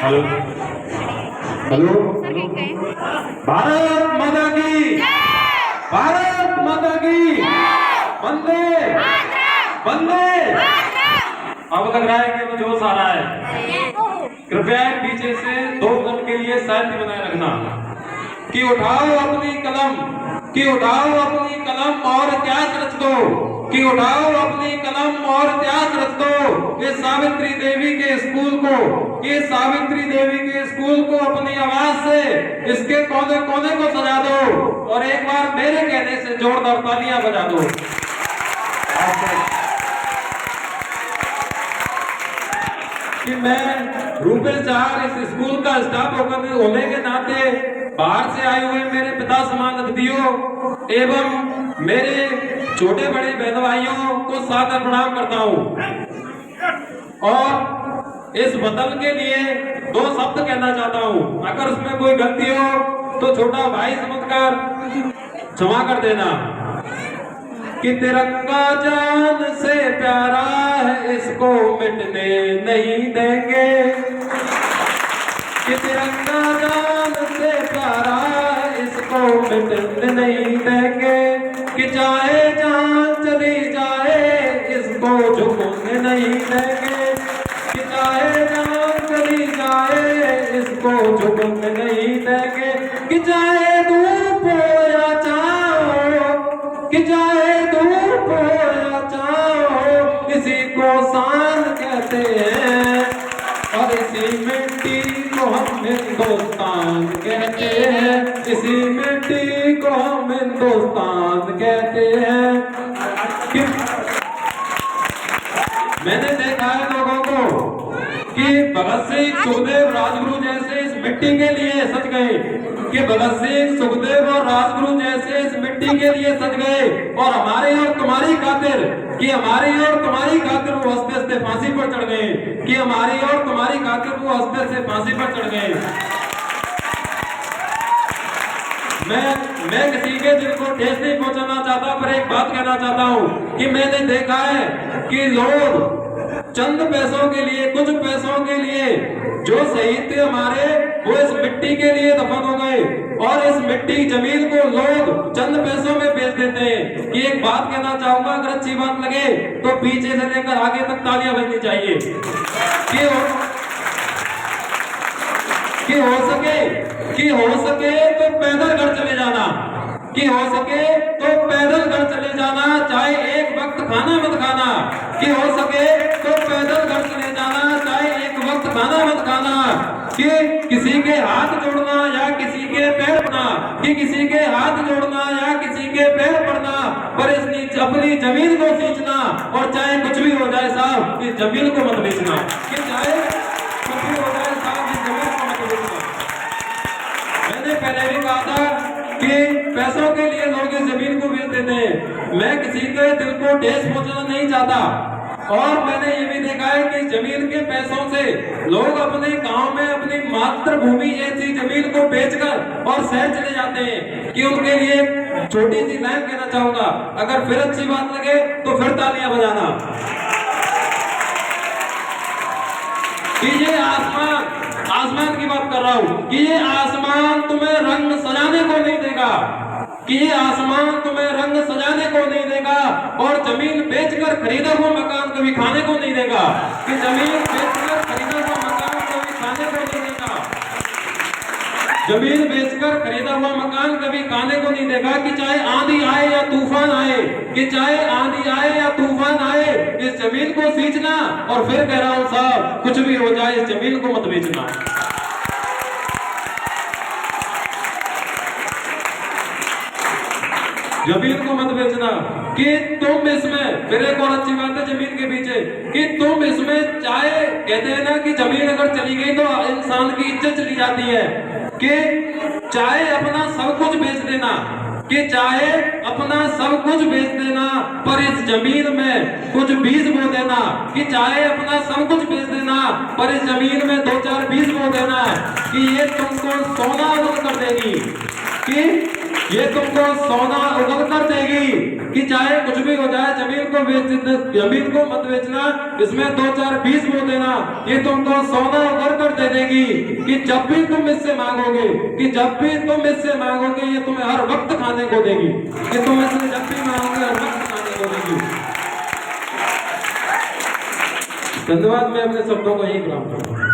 Hello hello. Bharat माता की, भारत माता की, वंदे वंदे। अब लग रहा है कि वो जोश आ रहा है। कृपया पीछे से 2 मिनट के लिए शांति बनाए रखना। कि उठाओ अपनी कलम, कि उठाओ अपनी कलम और इतिहास रच दो, कि उठाओ अपनी कलम और इतिहास रच दो। ये सावित्री देवी के स्कूल को, ये सावित्री देवी के स्कूल को अपनी आवाज से इसके कोने कोने को सजा दो और एक बार मेरे कहने से जोरदार तालियां बजा दो। कि मैं रूपेश चाहर इस स्कूल का स्टाफ होने के नाते बाहर से आए हुए मेरे पिता समान अतिथियों एवं मेरे छोटे बड़े बहन भाइयों को सादर प्रणाम करता हूं और इस वतन के लिए 2 शब्द कहना चाहता हूं। अगर उसमें कोई गलती हो तो छोटा भाई समझकर क्षमा कर देना। कि तिरंगा जान से प्यारा है, इसको मिटने नहीं देंगे। कि तिरंगा जान से प्यारा है, इसको मिटने नहीं देंगे। कि चाहे जान चली जाए, इसको झुकने नहीं देंगे। कि चाहे जान चली जाए, इसको झुकने नहीं देंगे। कि चाहे धूप हो या छाओ, कि चाहे धूप हो या छाओ, इसी को शान कहते हैं और इसी मिट्टी को हम हिंदुस्तान कहते हैं। इसी मिट्टी को हम हिंदुस्तान कहते हैं। मैंने देखा है लोगों को कि भगत सिंह सुखदेव राजगुरु जैसे इस मिट्टी के लिए सज गए, कि भगत सिंह सुखदेव और राजगुरु जैसे इस मिट्टी के लिए सज गए और हमारे और तुम्हारी खातिर, कि हमारी और तुम्हारी खातिर वो हंसते हंसते फांसी पर चढ़ गए, कि हमारी और तुम्हारी खातिर वो हंसते हंसते फांसी पर चढ़ गए। मैं किसी के दिल को ठेस नहीं पहुंचाना चाहता, पर एक बात कहना चाहता हूं कि मैंने देखा है कि लोग चंद पैसों के लिए, कुछ पैसों के लिए जो शहीद थे हमारे, वो इस मिट्टी के लिए दफन हो गए और इस मिट्टी जमीन को लोग चंद पैसों में बेच देते हैं। कि एक बात कहना चाहूंगा, अगर अच्छी बात लगे तो पीछे से लेकर आगे तक तालियां बजनी चाहिए। कि हो सके तो पैदल घर चले जाना, कि हो सके तो पैदल घर चले जाना, चाहे एक वक्त खाना मत खाना। कि हो सके तो पैदल घर चले जाना, चाहे एक वक्त खाना मत खाना। कि किसी के हाथ जोड़ना या किसी के पैर पड़ना, कि किसी के हाथ जोड़ना या किसी के पैर पड़ना, पर इस अपनी जमीन को सींचना और चाहे कुछ भी हो जाए साहब, इस जमीन को मत बेचना। कि चाहे कुछ भी हो जाए साहब, इस जमीन को मत बेचना। मैंने पहले भी कहा था कि पैसों के लिए लोग इस जमीन को बेच देते हैं। मैं किसी के दिल को ठेस पहुंचाना नहीं चाहता और मैंने ये भी देखा है कि जमीन के पैसों से लोग अपने गांव में अपनी मातृभूमि ऐसी जमीन को बेचकर और शहर चले जाते हैं। कि उनके लिए छोटी सी लाइन कहना चाहूंगा, अगर फिर अच्छी बात लगे तो फिर तालियां बजाना। कि ये आसमान की बात कर रहा हूं, कि ये आसमान तुम्हें रंग सजाने को नहीं देगा, कि ये आसमान तुम्हें रंग सजाने को नहीं देगा और जमीन बेचकर खरीदा हुआ मकान कभी खाने को नहीं देगा। कि जमीन बेचकर खरीदा हुआ मकान कभी खाने को नहीं देगा, जमीन बेचकर खरीदा हुआ मकान कभी खाने को नहीं देगा। कि चाहे आंधी आए या तूफान आए, कि चाहे आंधी आए या तूफान आए, इस जमीन को सींचना। और फिर कह रहा हूं साहब, कुछ भी हो जाए इस जमीन को मत बेचना। जमीन को मत बेचना। कि तुम इसमें, फिर एक और अच्छी बात है जमीन के पीछे, कि तुम इसमें चाहे, कहते हैं ना कि जमीन अगर चली गई तो इंसान की इज्जत चली जाती है। कि चाहे अपना सब कुछ बेच देना, कि चाहे अपना सब कुछ बेच देना, पर इस जमीन में कुछ बीज बो देना। कि चाहे अपना सब कुछ बेच देना, पर इस जमीन में 2-4 बीज बो देना, कि ये तुमको सोना कर देगी। कि ये तुमको सोना उगल कर देगी कि चाहे कुछ भी हो जाए, जमीन को मत बेचना, इसमें 2-4 बीज बो देना, ये तुमको सोना उगल कर दे देगी कि जब भी तुम इससे मांगोगे, ये तुम्हें हर वक्त खाने को देगी, कि तुम इससे जब भी मांगोगे हर वक्त खाने को देगी। धन्यवाद। मैं अपने शब्दों को यही विराम करता हूं।